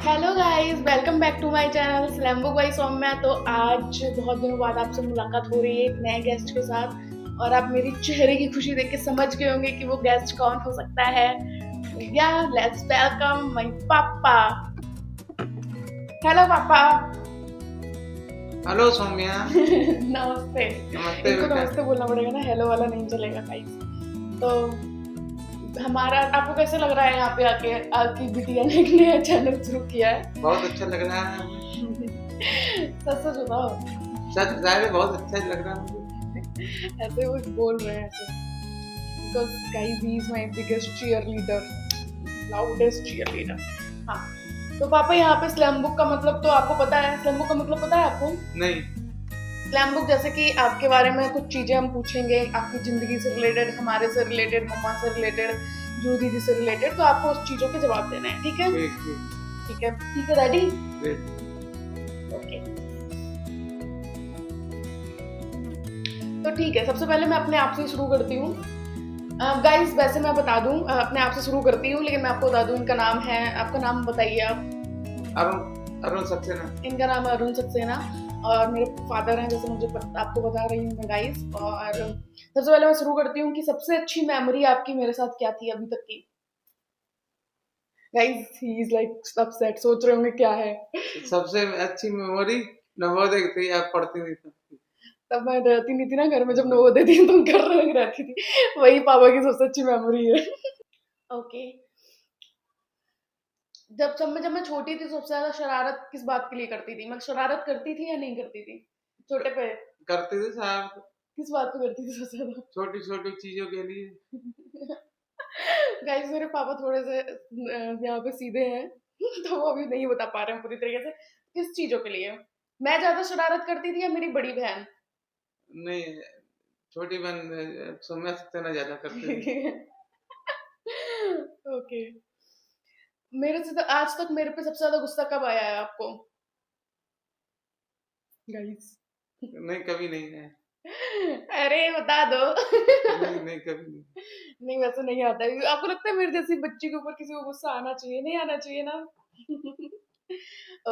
Hello guys, welcome back to my channel स्लैम्बो by Saumya. तो आज बहुत दिनों बाद आपसे मुलाकात हो रही है एक नए गेस्ट के साथ, और आप मेरी चेहरे की खुशी देख के समझ गए होंगे कि वो गेस्ट कौन हो सकता है। या लेट्स वेलकम माय पापा। हेलो पापा। हेलो सौम्या। नमस्ते। नमस्ते इनको बेटा। नमस्ते बोलना पड़ेगा ना, हेलो वाला नहीं चलेगा गाइस। तो हमारा आपको कैसे लग रहा है यहाँ पे आके आपकी बिटिया ने एक नया चैनल शुरू किया है? बहुत अच्छा लग रहा है हमें। सच सच बताओ। सच जाहिर है बहुत अच्छा लग रहा है मुझे। ऐसे वो बोल रहे हैं ऐसे because guys he is my biggest cheerleader, loudest cheerleader। हाँ, तो पापा यहाँ पे स्लैम बुक का मतलब तो आपको पता है? स्लैम बुक का मतलब पता है आपको? नहीं। स्लैम बुक जैसे कि आपके बारे में कुछ चीजें हम पूछेंगे, आपकी जिंदगी से रिलेटेड, हमारे से रिलेटेड, मम्मा से रिलेटेड, जो दीदी से रिलेटेड, तो आपको उस चीजों के जवाब देने हैं। ठीक है? ठीक ठीक है, ठीक है डैडी। ओके, तो ठीक है, सबसे पहले मैं अपने आप से शुरू करती हूँ। गाइस वैसे मैं बता दूं, अपने आप से शुरू करती हूँ, लेकिन मैं आपको बता दूं इनका नाम है, आपका नाम बताइए आप। अरुण अरुण सक्सेना। इनका नाम है अरुण सक्सेना, और मेरे फादर हैं, जैसे मुझे आपको बता रही हूँ मैं गाइस। और सबसे पहले मैं शुरू करती हूँ कि सबसे अच्छी मेमोरी आपकी मेरे साथ क्या थी अभी तक की। Guys he is like upset, सोच रहे होंगे क्या है। सबसे अच्छी मेमोरी नवोदय की थी, आप पढ़ती नहीं थी तब मैं रहती नहीं थी ना घर में, जब नवोदय थी तुम कर रहे रहती थी, वही पापा की सबसे अच्छी मेमोरी है। ओके, जब मैं छोटी थी सबसे ज्यादा शरारत किस बात के लिए करती थी? मैं शरारत करती थी या नहीं करती थी छोटे पे? करती थी साहब। किस बात पे करती थी सबसे ज्यादा? छोटी छोटी चीजों के लिए। गाइस मेरे पापा थोड़े से यहाँ पे सीधे हैं, तो वो अभी नहीं बता पा रहे हैं पूरी तरीके से किस चीजों के लिए मैं ज्यादा शरारत करती थी, या मेरी बड़ी बहन? नहीं, छोटी बहन सौम्या सक्सेना ज्यादा करती थी। ओके, मेरे से तो आज तक मेरे पे सबसे ज्यादा गुस्सा कब आया है आपको गाइस? नहीं, कभी नहीं है। अरे बता दो। नहीं नहीं, कभी नहीं। नहीं, वैसे नहीं आता है। आपको लगता है मेरे जैसी बच्ची के ऊपर किसी को गुस्सा आना चाहिए? नहीं आना चाहिए ना।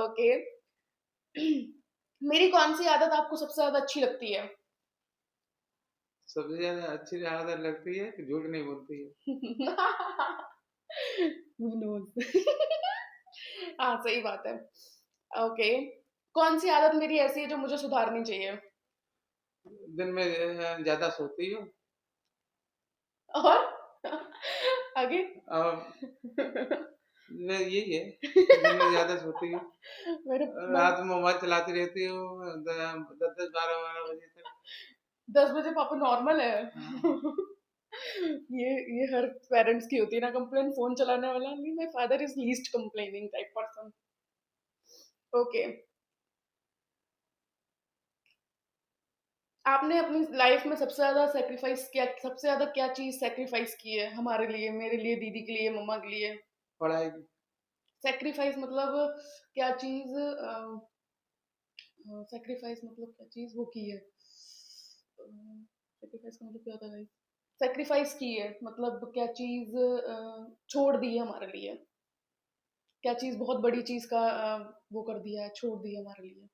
ओके। मेरी कौन सी आदत आपको सबसे ज्यादा अच्छी लगती है? सबसे ज्यादा अच्छी आदत लगती है कि झूठ नहीं बोलती है। Who knows? हाँ सही बात है। ओके, कौन सी आदत मेरी ऐसी है जो मुझे सुधारनी चाहिए? दिन में ज्यादा सोती हो। और आगे? और यही है, दिन में ज्यादा सोती हो, मेरे रात में मोबाइल चलाती रहती हो 10 10 12 12 बजे तक। 10 बजे पापा नॉर्मल है? हाँ। ये हर पेरेंट्स की होती है ना कंप्लेन, फोन चलाने वाला। नहीं, my father is least complaining type person. Okay, आपने अपनी लाइफ में सबसे ज्यादा सेक्रीफाइस किया, सबसे ज्यादा क्या चीज सेक्रीफाइस की है हमारे लिए, मेरे लिए, दीदी के लिए, मम्मा के लिए? पढ़ाई। सेक्रीफाइस मतलब क्या चीज? सेक्रीफाइस मतलब क्या चीज वो की है? सेक्रीफाइस का मतलब क्या होता है? सेक्रीफाइस की है मतलब क्या चीज छोड़ दी है हमारे लिए? क्या चीज बहुत बड़ी चीज का वो कर दिया है, छोड़ दिया हमारे लिए?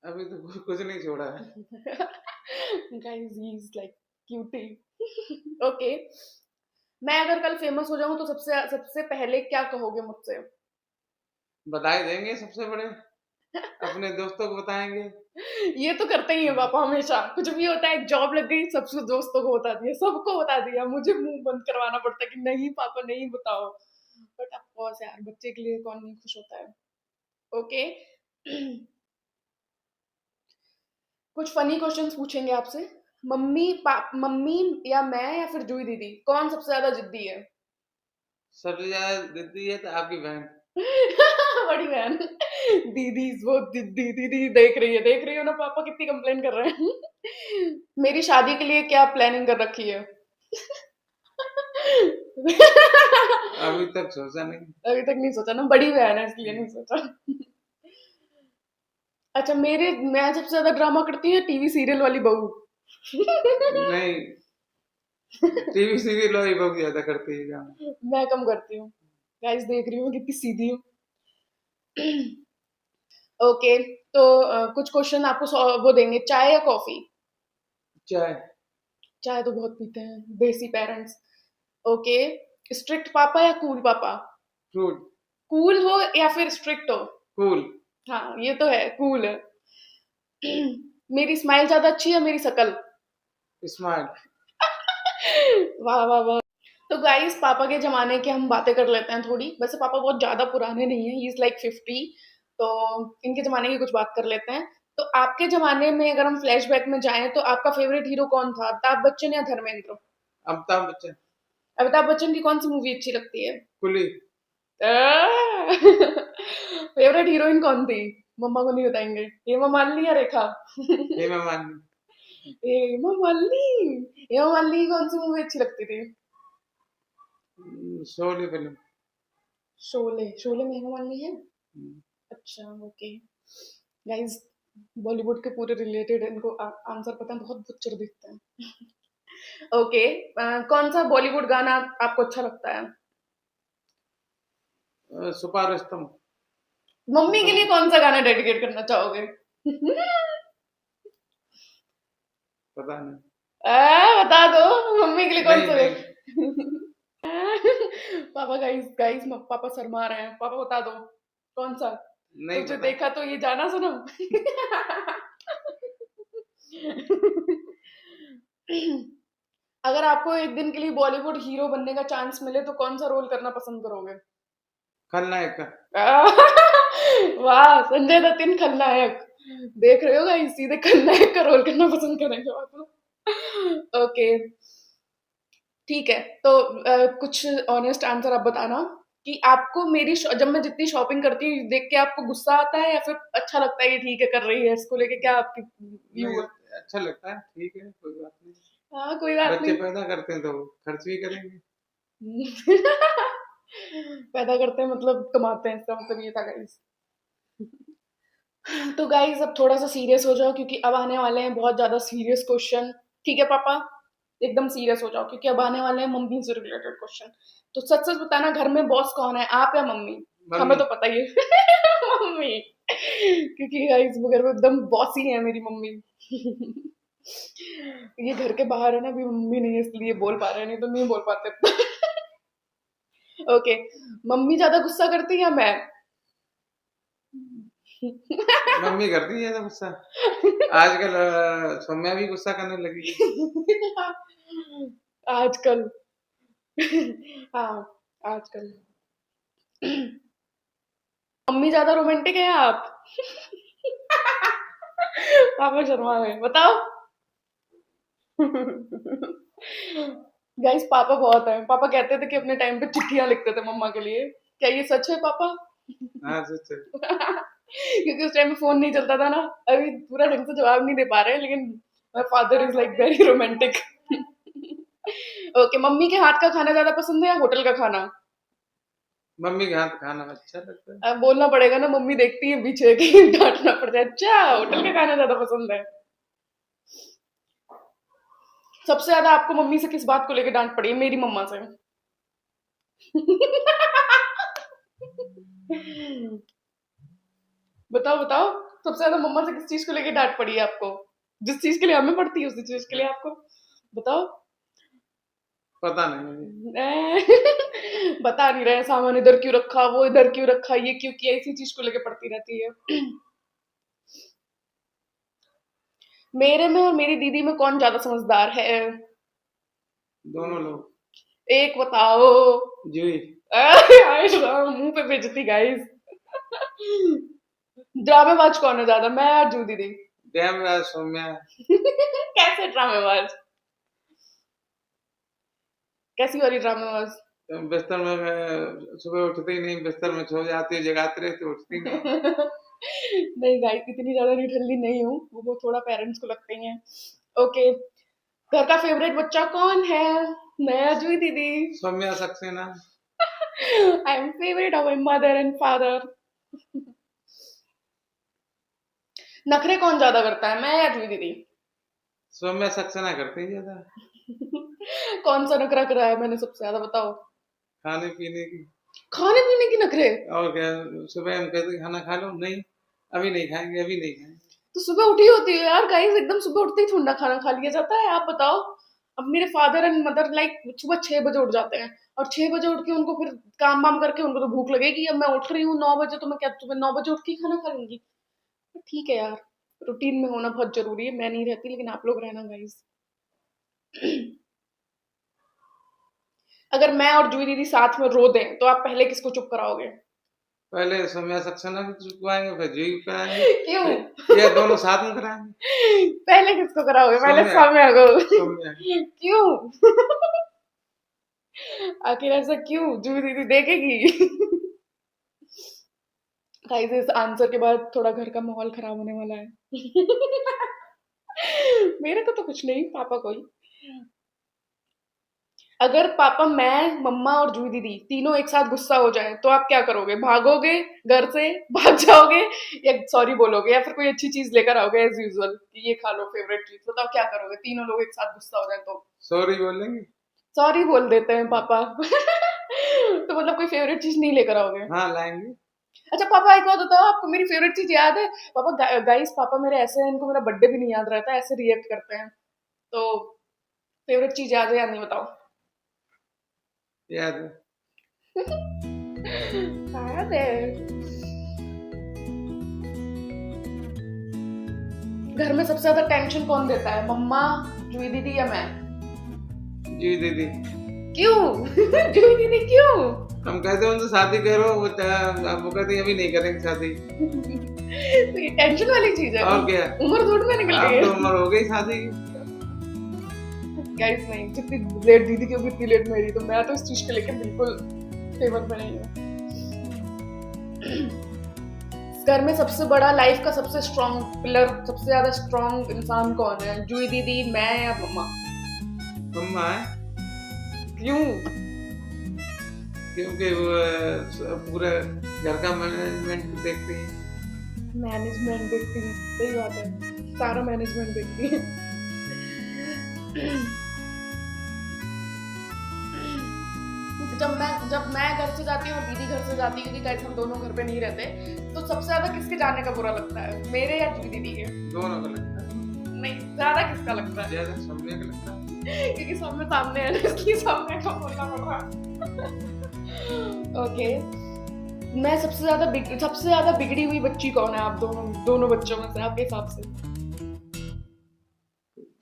अभी तो कुछ नहीं छोड़ा है। Guys he is like cutie. Okay, मैं अगर कल फेमस हो जाऊं तो सबसे सबसे पहले क्या कहोगे मुझसे? बधाई देंगे सबसे बड़े, अपने दोस्तों को बताएंगे। ये तो करते ही है पापा, हमेशा कुछ भी होता है, जॉब लग गई, सबसे दोस्तों को बता दिया, सबको बता दिया, मुझे मुंह बंद करवाना पड़ता है कि नहीं पापा नहीं बताओ। बट ऑफ कोर्स यार, बच्चे के लिए कौन नहीं खुश होता है। ओके। कुछ फनी क्वेश्चंस पूछेंगे आपसे। मम्मी या मैं या फिर जूही दीदी, कौन सबसे ज्यादा जिद्दी है? सबसे ज्यादा दीदी है तो आपकी बहन। बड़ी बहन। दीदी वो दीदी दीदी देख रही हो ना पापा कितनी कंप्लेन कर रहे हैं। मेरी शादी के लिए क्या प्लानिंग कर रखी है? अभी तक सोचा नहीं। अभी तक नहीं सोचा ना, बड़ी बहन है इसलिए नहीं सोचा। अच्छा, मैं सबसे ज्यादा ड्रामा करती हूँ टीवी सीरियल वाली बहू? नहीं, टीवी सीरियल वाली बहुत ज्यादा करती है काम। मैं कम करती हूँ। गाइस देख रही हूँ कितनी सीधी हूँ। ओके, तो कुछ क्वेश्चन आपको वो देंगे, चाय या कॉफी? चाय। चाय तो बहुत पीते हैं देसी पेरेंट्स। ओके, स्ट्रिक्ट पापा या कूल पापा? फ्रूट। कूल हो या फिर स्ट्रिक्ट हो? कूल। हाँ ये तो है, कूल है। मेरी स्माइल ज्यादा अच्छी है मेरी शक्ल? स्मार्ट। वाह वाह वाह। तो गाइस पापा के जमाने की हम बातें कर लेते हैं थोड़ी, वैसे पापा बहुत ज्यादा पुराने नहीं है, ही इज लाइक 50। तो इनके जमाने की कुछ बात कर लेते हैं। तो आपके जमाने में अगर हम फ्लैशबैक में जाएं तो आपका फेवरेट हीरो कौन था, अमिताभ बच्चन या धर्मेंद्र? अमिताभ बच्चन। अमिताभ बच्चन की कौन सी मूवी अच्छी लगती है? कुली। फेवरेट हीरोइन कौन थी? मम्मा को नहीं बताएंगे। हेमा मालिनी या रेखा? हेमा मालिनी। हेमा मालिनी। हेमा मालिनी की कौन सी मूवी अच्छी लगती थी? शोले फिल्म। शोले, शोले में हेमा मालिनी है? अच्छा ओके। गाइस बॉलीवुड के पूरे रिलेटेड इनको आंसर पता है, बहुत बुच्चर दिखते हैं। ओके, कौन सा बॉलीवुड गाना आपको अच्छा लगता है? सुपारस्तम। मम्मी के लिए कौन सा गाना डेडिकेट करना चाहोगे? पता नहीं। बता दो, मम्मी के लिए कौन नहीं सा? नहीं। पापा गाइस गाइस पापा शर्मा रहे हैं, पापा बता दो कौन सा? नहीं तुझे पता। देखा तो ये जाना सनम। अगर आपको एक दिन के लिए बॉलीवुड हीरो बनने का चांस मिले तो कौन सा रोल करना पसंद करोगे? खलनायक का। वाह, संजय दत्त इन खलनायक। देख रहे हो गाइस, सीधे खलनायक का रोल करना पसंद करेंगे पापा। ओके ठीक है, तो कुछ ऑनेस्ट आंसर आप बताना कि आपको मेरी जब मैं जितनी शॉपिंग करती हूँ देख के आपको गुस्सा आता है या फिर अच्छा लगता है, ये ठीक है कर रही है, इसको लेके क्या आपकी व्यू नहीं, है? अच्छा लगता है, ठीक है, कोई बात नहीं। हाँ कोई बात बच्चे नहीं। पैदा करते हैं तो खर्च भी करेंगे। पैदा करते हैं मतलब कमाते हैं, इसका मतलब ये था गाइस। तो गाइस अब थोड़ा सा सीरियस हो जाओ क्योंकि अब आने वाले हैं बहुत ज्यादा सीरियस क्वेश्चन। ठीक है पापा, एकदम सीरियस हो जाओ क्योंकि अब आने वाले हैं मम्मी से रिलेटेड क्वेश्चन। तो सच सच बताना, घर में बॉस कौन है, आप या मम्मी? हमें मम्मी। तो पता ही है। मम्मी, क्योंकि गाइस वो घर में एकदम बॉसी है मेरी मम्मी। ये घर के बाहर है ना, अभी मम्मी नहीं है इसलिए बोल पा रहे हैं, नहीं तो नहीं बोल पाते। ओके, मम्मी ज्यादा गुस्सा करती है या मैं? मम्मी करती है तो गुस्सा। आजकल सौम्या भी गुस्सा करने लगी है। आजकल। हाँ आजकल। मम्मी ज्यादा रोमांटिक है या आप? पापा शर्मा गए, बताओ। गाइस पापा बहुत है, पापा कहते थे कि अपने टाइम पे चिट्ठियां लिखते थे मम्मा के लिए, क्या ये सच है पापा? हाँ सच है। क्योंकि उस टाइम में फोन नहीं चलता था ना, अभी पूरा ढंग से जवाब नहीं दे पा रहे हैं, लेकिन my father is like very romantic. Okay, mummy के हाथ का खाना ज्यादा पसंद है या होटल का खाना? मम्मी के हाथ खाना अच्छा लगता है। अब बोलना पड़ेगा ना, मम्मी देखती है पीछे कि डांटना पड़ जाए, अच्छा होटल का खाना ज्यादा पसंद है। सबसे ज्यादा आपको मम्मी से किस बात को लेकर डांट पड़ी है? मेरी मम्मा से। बताओ बताओ, सबसे ज्यादा मम्मा से किस चीज को लेकर डांट पड़ी है आपको? जिस चीज के लिए हमें पड़ती है उसी चीज के लिए आपको। बताओ। पता नहीं मुझे। बता नहीं रहे, सामान इधर क्यों रखा, वो इधर क्यों रखा, ये क्यों किया, इसी चीज को लेकर पड़ती रहती है। मेरे में और मेरी दीदी में कौन ज्यादा समझदार है? दोनों लोग। एक बताओ। जूही। मुंह पे बेइज्जती गाइस। ड्रामेबाज कौन है ज्यादा, मैं और जू दीदी? डैम राज सौम्या। कैसे ड्रामेबाज? कैसी वाली ड्रामेबाज? बिस्तर में मैं सुबह उठती ही नहीं, बिस्तर में सो जाती है, जगाते रहते उठती नहीं। नहीं गाइस, इतनी ज्यादा निठल्ली नहीं हूँ, वो थोड़ा पेरेंट्स को लगते ही हैं। ओके, घर का फेवरेट बच्चा कौन है? मैं अजूई दीदी। Saumya Saxena. I am favourite of my mother and father. नखरे कौन ज्यादा करता है, मैं या अजूई दीदी? सौम्या सक्सेना करती है ज्यादा। कौन सा नखरा करा है मैंने सबसे ज्यादा, बताओ। खाने पीने की। खाने पीने की नखरे। और क्या, सुबह हम कहते खाना खा लो, नहीं अभी नहीं खाएंगे, अभी नहीं खाएंगे। तो सुबह उठी होती है यार गाइस, एकदम सुबह उठते ही ठंडा खाना खा लिया जाता है, आप बताओ। अब मेरे फादर एंड मदर लाइक सुबह 6 बजे उठ जाते हैं, और 6 बजे उठ के उनको फिर काम वाम करके उनको तो भूख लगेगी। अब मैं उठ रही हूँ 9 बजे, तो मैं क्या सुबह 9 बजे उठ के ही खाना खा लूंगी? तो ठीक है यार, रूटीन में होना बहुत जरूरी है। मैं नहीं रहती, लेकिन आप लोग रहना गाइस। अगर मैं और जूही दीदी साथ में रो दें तो आप पहले किसको चुप कराओगे? पहले सौम्या सक्सेना को चुपवाएंगे, फिर जी कराएंगे, क्यों? या दोनों साथ में कराएंगे। पहले किसको कराओगे? पहले सौम्या। सौम्या को। सौम्या। क्यों? आखिर ऐसा क्यों? जूही दीदी देखेगी। गाइस इस आंसर के बाद थोड़ा घर का माहौल खराब होने वाला है। मेरे को तो कुछ नहीं, पापा को ही। अगर पापा, मैं, मम्मा और जूही दीदी तीनों एक साथ गुस्सा हो जाए तो आप क्या करोगे? भागोगे घर से, भाग जाओगे, या सॉरी बोलोगे, या फिर कोई अच्छी चीज लेकर आओगे एज यूजुअल कि ये खा लो फेवरेट चीज? बताओ क्या करोगे तीनों लोग एक साथ गुस्सा हो जाए तो? सॉरी बोलेंगे। सॉरी बोल देते हैं पापा। तो मतलब कोई फेवरेट चीज नहीं लेकर आओगे? हाँ लाएंगे। अच्छा पापा, एक बात बताओ, आपको मेरी फेवरेट चीज याद है? पापा गाइस, पापा मेरे ऐसे हैं, इनको मेरा बर्थडे भी नहीं याद रहता, ऐसे रिएक्ट करते हैं। तो फेवरेट चीज याद है या नहीं, बताओ? याद है। याद है। घर में सबसे ज्यादा टेंशन कौन देता है, मम्मा, जूही दीदी या मैं? जी दीदी। क्यों? जूही दीदी क्यों? हम कहते हैं उनसे शादी करो, वो कहते हैं अभी नहीं करेंगे शादी। तो ये टेंशन वाली चीज है। और क्या, उम्र थोड़ी ना निकल गई अब है। तो उम्र हो गई शादी की। गाइस नहीं, जितनी लेट दीदी की होगी उतनी लेट मेरी, तो मैं तो इस चीज को लेके बिल्कुल फेवर में नहीं हूँ। घर में सबसे बड़ा, लाइफ का सबसे स्ट्रॉन्ग पिलर, सबसे ज्यादा स्ट्रॉन्ग इंसान कौन है? जूही दीदी, मैं या मम्मा? मम्मा है, क्यों? क्योंकि वो पूरे घर का मैनेजमेंट देखती है। मैनेजमेंट देखती है, सही बात है, सारा मैनेजमेंट देखती है। जब मैं घर से जाती हूँ और दीदी घर से जाती है, क्योंकि गाइस हम दोनों घर पे नहीं रहते, तो सबसे ज्यादा किसके जाने का बुरा लगता है, मेरे या जूही दीदी के? दोनों का लगता है। नहीं, ज्यादा किसका लगता है? ज्यादा सौम्या का लगता है, क्योंकि सब में सामने है ना, इसलिए सामने का बोलना पड़ रहा। ओके, मैं सबसे ज्यादा बिगड़ी हुई बच्ची कौन है? आप दोनों बच्चों में से आपके हिसाब से?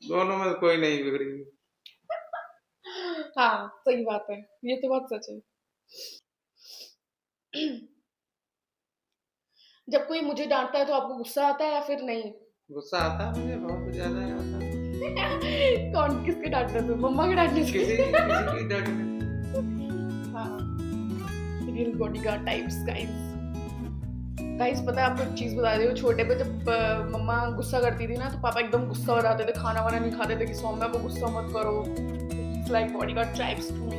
दोनों में कोई नहीं बिगड़ी हुई। हाँ सही बात है, ये तो बात सच है। जब कोई मुझे डांटता है तो आपको गुस्सा आता है या फिर नहीं? गुस्सा आता है मुझे, बहुत ज्यादा आता है। कौन, किसके डांटने से? मम्मा के डांटने से? किसी की डांटने। हाँ, real bodyguard types guys. Guys पता है आपको एक चीज बता रही हूँ, छोटे पे जब मम्मा गुस्सा करती थी ना, तो पापा एकदम गुस्सा हो जाते थे, खाना वाना नहीं खाते थे कि सौम्या को गुस्सा मत करो, it's like bodyguard types to me.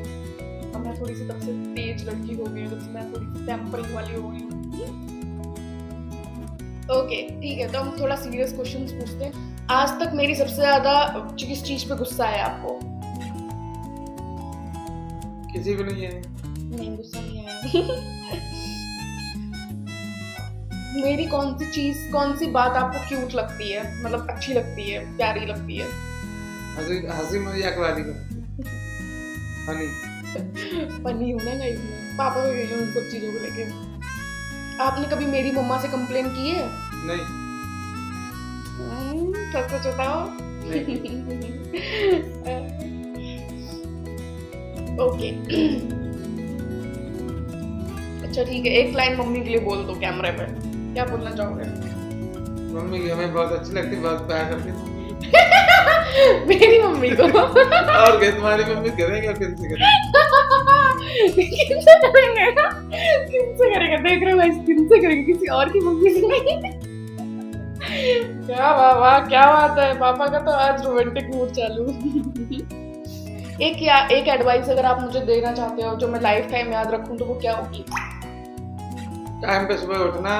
अब मैं थोड़ी सी तब से तेज लड़की हो गई हूँ, तब से मैं थोड़ी सी टेम्परिंग वाली हो गई हूँ। ओके ठीक है, तो हम थोड़ा सीरियस क्वेश्चंस पूछते हैं। आज तक मेरी सबसे ज्यादा किस चीज पे गुस्सा है आपको? किसी भी नहीं है। नहीं, गुस्सा नहीं आया। मेरी कौन सी बात आपको क्यूट लगती है, मतलब अच्छी लगती है, प्यारी लगती है? हंसी मजाक वाली फनी। फनी हो ना गाइस, पापा को यही उन सब चीजों को लेके। आपने कभी मेरी मम्मा से कंप्लेन की है? नहीं। सच सच बताओ। ओके, अच्छा ठीक है, एक लाइन मम्मी के लिए बोल दो कैमरे पे, क्या बोलना चाहोगे? मम्मी की हमें बहुत अच्छी लगती, बहुत प्यार करती है। मेरी मम्मी को? और क्या, तुम्हारी मम्मी करेंगे और किनसे करेंगे? किनसे करेंगे? किनसे करेंगे? देख रहे हो गाइस, किनसे करेंगे? किसी और की मम्मी से नहीं। क्या वाह, क्या बात है, पापा का तो आज रोमांटिक मूड चालू। एक एडवाइस अगर आप मुझे देना चाहते हो जो मैं लाइफ टाइम याद रखूं, तो वो क्या होगी? टाइम पे सुबह उठना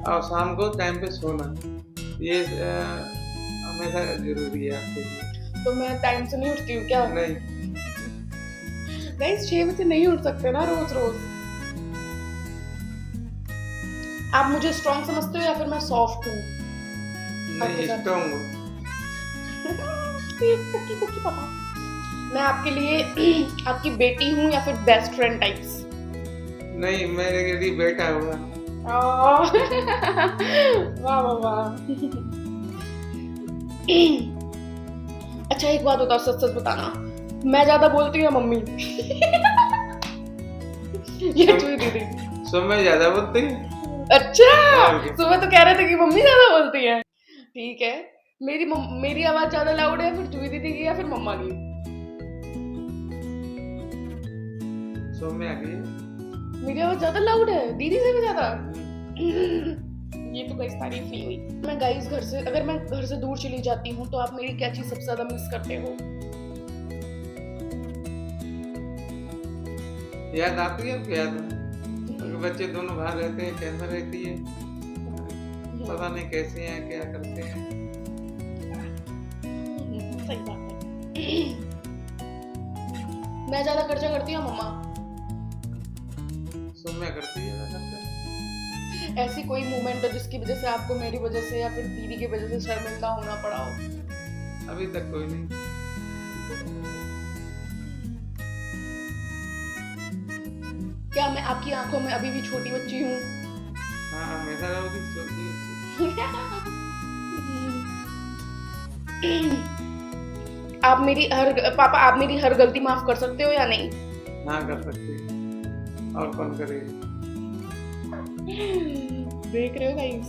और शाम को टाइम पे सोना, ये हमेशा जरूरी है आपके लिए। तो मैं टाइम से नहीं उठती हूँ क्या? नहीं। गाइस 6 बजे नहीं उठ सकते ना रोज रोज। आप मुझे स्ट्रॉन्ग समझते हो या फिर मैं सॉफ्ट हूँ आपके नहीं साथ? स्ट्रॉन्ग हो। कुकी कुकी पापा। मैं आपके लिए आपकी बेटी हूँ या फिर बेस्ट फ्रेंड टाइप्स? नहीं मेरे लिए बेटा हुआ। वाह वाह वाह। अच्छा एक बात बताओ, सच सच बताना, मैं ज्यादा बोलती हूँ या मम्मी? ये चुई दीदी। सुबह ज्यादा बोलती है। अच्छा और क्या? सुबह तो कह रहे थे कि मम्मी ज्यादा बोलती है। ठीक है, मेरी आवाज ज्यादा लाउड है फिर चुई दीदी की या फिर मम्मा की? सुबह आ गई। मेरी आवाज ज्यादा लाउड है दीदी से भी ज्यादा? ये तो गाइस तारीफ नहीं हुई। अगर मैं घर से दूर चली जाती हूँ तो आप मेरी क्या चीज सबसे ज्यादा मिस करते हो? याद आती है आपको? याद है बच्चे दोनों बाहर रहते हैं, कैसा रहती है, पता नहीं कैसे हैं, क्या करते हैं। सही बात है। मैं ज्यादा खर्चा करती हूँ मम्मा? सुबह करती है ज्यादा खर्चा। ऐसी कोई मोमेंट हो जिसकी वजह से आपको मेरी वजह से या फिर दीदी की वजह से शर्मिंदा होना पड़ा हो? अभी तक कोई नहीं। क्या मैं आपकी आंखों में अभी भी छोटी बच्ची हूँ? हाँ हमेशा रहोगी छोटी। आप मेरी हर गलती माफ कर सकते हो या नहीं? हाँ कर सकती है, और कौन करेगा। देख रहे हो guys,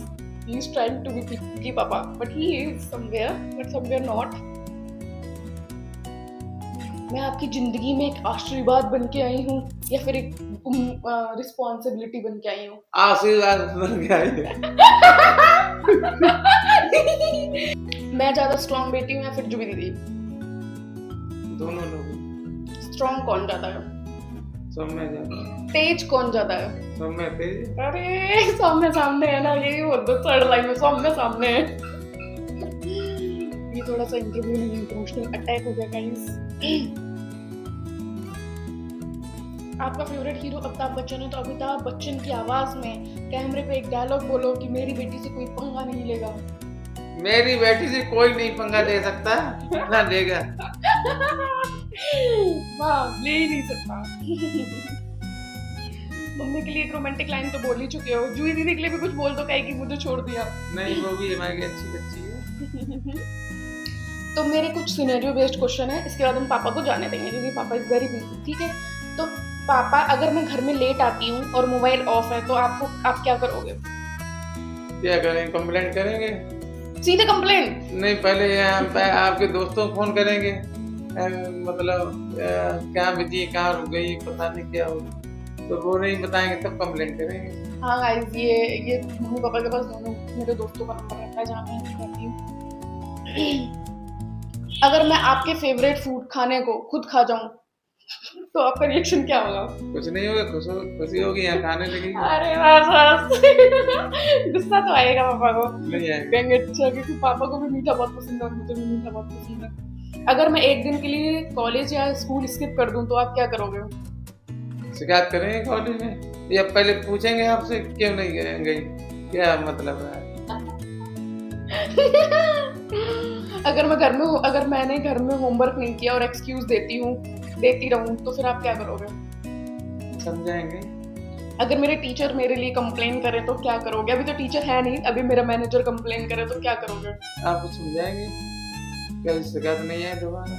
he is trying to be picky papa but he is somewhere not. मैं आपकी जिंदगी में एक आशीर्वाद बन के आई हूँ या फिर एक रिस्पॉन्सिबिलिटी बन के आई हूँ? आशीर्वाद बन गया है। मैं ज्यादा स्ट्रॉन्ग बेटी हूँ या फिर जुबी दीदी? दोनों लोग। स्ट्रॉन्ग कौन ज्यादा है? सुबह ज्यादा। तेज कौन ज्यादा है? सुबह तेज। अरे सामने सामने है ना, यही बोल दो थर्ड लाइन में सामने सामने है। ये थोड़ा सा इंटरव्यू नहीं, इमोशनल अटैक हो गया गाइस। आपका फेवरेट हीरो अमिताभ बच्चन है तो अमिताभ बच्चन की आवाज में कैमरे पे एक डायलॉग बोलो कि मेरी बेटी से कोई पंगा नहीं लेगा। मेरी बेटी से कोई नहीं पंगा ले सकता, ना लेगा। वाह, ले ही नहीं सकता। मम्मी के लिए एक रोमांटिक लाइन तो बोल ही चुके हो, जूही दीदी के लिए भी कुछ बोल दो, कहेगी मुझे छोड़ दिया। नहीं वो भी हमारी अच्छी बच्ची है। तो मेरे कुछ सिनेरियो बेस्ड क्वेश्चन है, इसके बाद हम पापा को जाने देंगे क्योंकि पापा इज वेरी बिजी। ठीक है, तो पापा अगर मैं घर में लेट आती हूँ और मोबाइल ऑफ है तो आप क्या करोगे? क्या करेंगे? कंप्लेंट करेंगे। सीधे कंप्लेन? नहीं पहले आपके दोस्तों को फोन करेंगे, मतलब क्या बिजी, कहाँ रुक गई, पता नहीं क्या हो, तो वो नहीं बताएंगे तब कंप्लेंट करेंगे। हाँ गाइस, ये मम्मी पापा के पास दोनों मेरे दोस्तों का नंबर रहता है जहाँ मैं रहती हूँ। अगर मैं आपके फेवरेट फूड खाने को खुद खा जाऊं तो आपका रिएक्शन क्या होगा? कुछ नहीं होगा, खुशी होगी, यहाँ खाने लगेगी। अरे बस गुस्सा तो आएगा पापा को। नहीं आएगा। कहेंगे अच्छा क्योंकि पापा को भी मीठा बहुत पसंद है और मुझे भी मीठा बहुत पसंद है। अगर मैं एक दिन के लिए कॉलेज या स्कूल स्किप कर दूं तो आप क्या करोगे? शिकायत करेंगे कॉलेज में, या पहले पूछेंगे आपसे क्यों नहीं गई, क्या मतलब है। अगर मैंने घर में होमवर्क नहीं किया और एक्सक्यूज देती रहूं तो फिर आप क्या करोगे? समझाएंगे। अगर मेरे टीचर मेरे लिए कंप्लेन करे तो क्या करोगे? अभी तो टीचर है नहीं, अभी मेरा मैनेजर कंप्लेन करे तो क्या करोगे? आपको समझाएंगे, क्या शिकायत नहीं है दोबारा।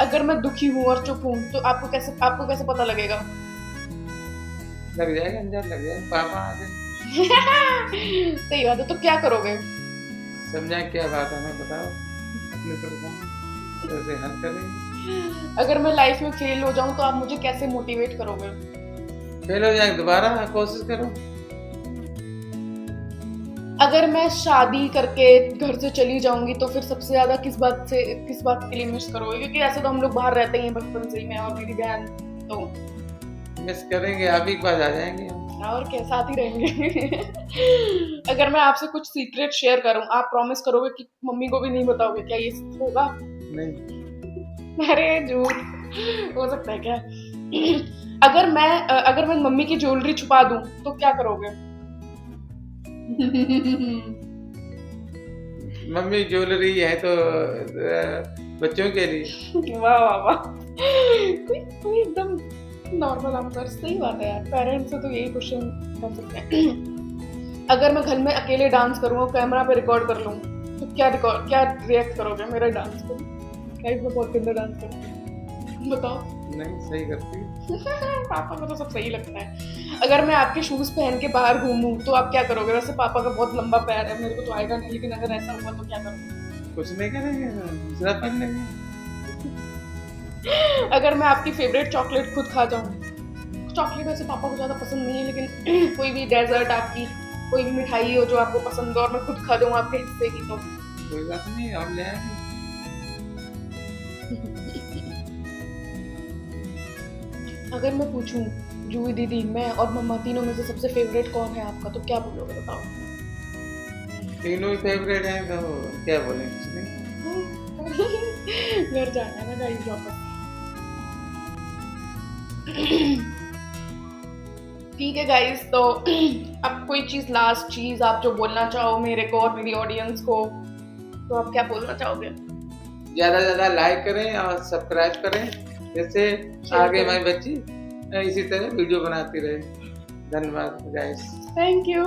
अगर मैं दुखी हूँ और चुप हूँ तो आपको कैसे पता लगेगा? लग जाएगा, अंजार लग जाएगा, पापा आ गए। सही बात है, तो क्या करोगे? समझाए क्या बात है, हमें बताओ, अपने परेशानी कैसे हल करेंगे। अगर मैं लाइफ में फेल हो जाऊं तो आप मुझे कैसे मोटिवेट करोगे? फेल हो जाए दोबारा कोशिश करो। अगर मैं शादी करके घर से चली जाऊंगी तो फिर सबसे ज्यादा किस बात के लिए मिस करोगे? क्योंकि ऐसे तो हम लोग बाहर रहते हैं बचपन से ही, मैं और मेरी बहन, तो मिस करेंगे, आप ही के पास आ जाएंगे हम। और क्या, साथ ही रहेंगे। अगर मैं आपसे कुछ सीक्रेट शेयर करूं, आप प्रॉमिस करोगे कि मम्मी को भी नहीं बताओगे? क्या ये होगा? नहीं। अरे झूठ, हो सकता है क्या? अगर मैं मम्मी की ज्वेलरी छुपा दूं तो क्या करोगे? मम्मी ज्वेलरी है तो बच्चों के लिए। वाह वाह वाह, कोई एकदम नॉर्मल आंसर, सही बात है यार, पेरेंट्स से तो यही क्वेश्चन कर सकते हैं। अगर मैं घर में अकेले डांस करूँ और कैमरा पे रिकॉर्ड कर लूँ तो क्या रिएक्ट करोगे मेरा डांस को? गाइस मैं बहुत गंदा डांस करती हूँ, बताओ। नहीं, सही करती है। पापा को तो सब सही लगता है। अगर मैं आपके शूज पहन के बाहर घूमूं तो आप क्या करोगे? वैसे पापा का बहुत लंबा पैर है, मेरे को तो आएगा नहीं, लेकिन अगर ऐसा हुआ तो क्या करोगे? कुछ नहीं करेंगे, दूसरा पहन लेंगे। अगर मैं आपकी फेवरेट चॉकलेट खुद खा जाऊं, चॉकलेट वैसे पापा को ज्यादा पसंद नहीं है, लेकिन कोई भी डेजर्ट आपकी कोई भी मिठाई हो जो आपको पसंद हो और मैं खुद खा जाऊं आपके हिस्से की, तो कोई बात नहीं, और ले आएंगे। अगर मैं पूछूं जूही दीदी, मैं और मम्मा तीनों में से सबसे फेवरेट कौन है आपका, तो क्या बोलोगे बताओ? तीनों ही फेवरेट हैं तो क्या बोलें, कुछ नहीं। घर जाना है ना गाइस वापस। ठीक है गाइस, तो अब कोई लास्ट चीज आप जो बोलना चाहो मेरे को और मेरी ऑडियंस को, तो आप क्या बोलना चाहोगे? ज्यादा ज्यादा लाइक करें और सब्सक्राइब करें, जैसे आगे हमारी बच्ची इसी तरह वीडियो बनाती रहे। धन्यवाद गाइस। Thank you.